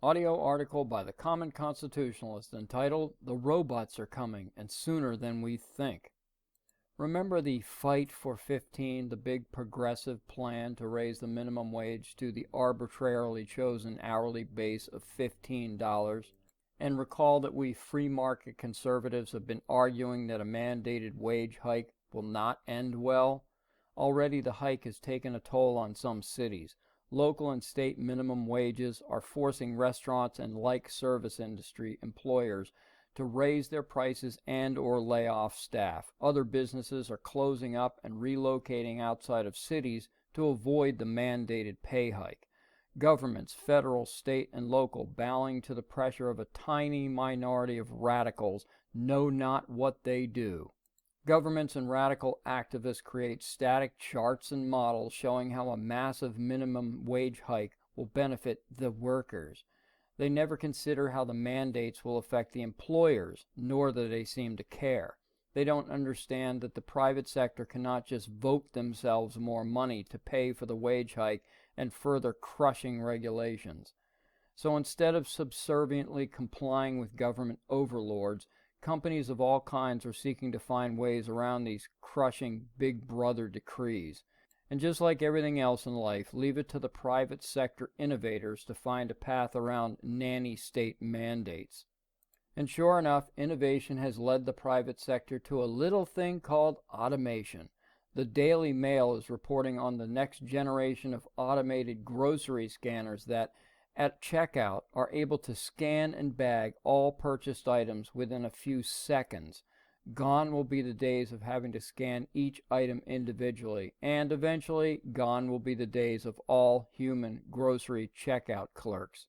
Audio article by the Common Constitutionalist entitled, "The Robots Are Coming, and Sooner Than We Think." Remember the Fight for 15, the big progressive plan to raise the minimum wage to the arbitrarily chosen hourly base of $15? And recall that we free market conservatives have been arguing that a mandated wage hike will not end well. Already the hike has taken a toll on some cities. Local and state minimum wages are forcing restaurants and like service industry employers to raise their prices and or lay off staff. Other businesses are closing up and relocating outside of cities to avoid the mandated pay hike. Governments, federal, state, and local, bowing to the pressure of a tiny minority of radicals, know not what they do. Governments and radical activists create static charts and models showing how a massive minimum wage hike will benefit the workers. They never consider how the mandates will affect the employers, nor do they seem to care. They don't understand that the private sector cannot just vote themselves more money to pay for the wage hike and further crushing regulations. So instead of subserviently complying with government overlords, companies of all kinds are seeking to find ways around these crushing Big Brother decrees. And just like everything else in life, leave it to the private sector innovators to find a path around nanny state mandates. And sure enough, innovation has led the private sector to a little thing called automation. The Daily Mail is reporting on the next generation of automated grocery scanners that, at checkout, are able to scan and bag all purchased items within a few seconds. Gone will be the days of having to scan each item individually, and eventually gone will be the days of all human grocery checkout clerks.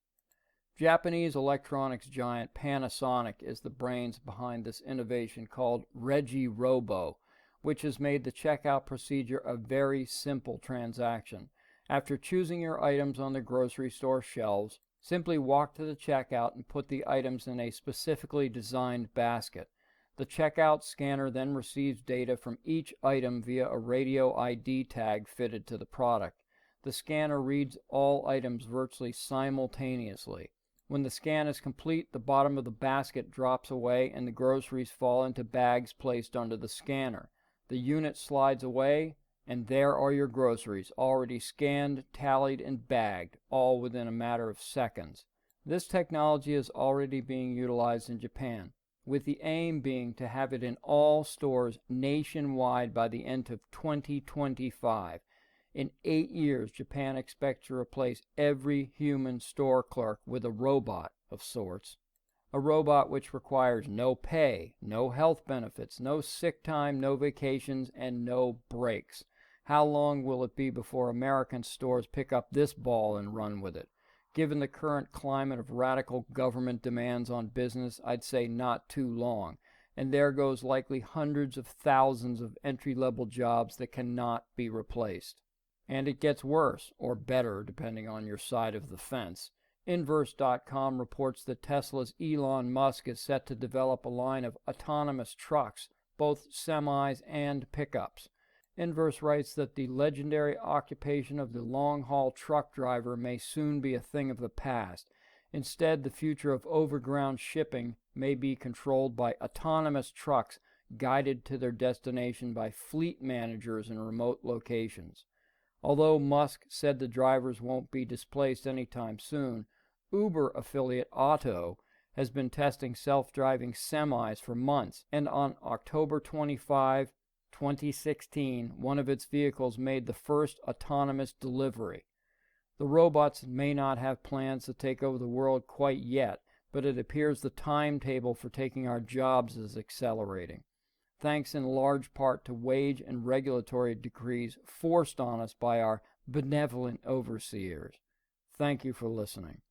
Japanese electronics giant Panasonic is the brains behind this innovation called Regi Robo, which has made the checkout procedure a very simple transaction. After choosing your items on the grocery store shelves, simply walk to the checkout and put the items in a specifically designed basket. The checkout scanner then receives data from each item via a radio ID tag fitted to the product. The scanner reads all items virtually simultaneously. When the scan is complete, the bottom of the basket drops away and the groceries fall into bags placed under the scanner. The unit slides away, and there are your groceries, already scanned, tallied, and bagged, all within a matter of seconds. This technology is already being utilized in Japan, with the aim being to have it in all stores nationwide by the end of 2025. In 8 years, Japan expects to replace every human store clerk with a robot of sorts. A robot which requires no pay, no health benefits, no sick time, no vacations, and no breaks. How long will it be before American stores pick up this ball and run with it? Given the current climate of radical government demands on business, I'd say not too long. And there goes likely hundreds of thousands of entry-level jobs that cannot be replaced. And it gets worse, or better, depending on your side of the fence. Inverse.com reports that Tesla's Elon Musk is set to develop a line of autonomous trucks, both semis and pickups. Inverse writes that the legendary occupation of the long-haul truck driver may soon be a thing of the past. Instead, the future of overground shipping may be controlled by autonomous trucks guided to their destination by fleet managers in remote locations. Although Musk said the drivers won't be displaced anytime soon, Uber affiliate Otto has been testing self-driving semis for months, and on October 25, 2016, one of its vehicles made the first autonomous delivery. The robots may not have plans to take over the world quite yet, but it appears the timetable for taking our jobs is accelerating, thanks in large part to wage and regulatory decrees forced on us by our benevolent overseers. Thank you for listening.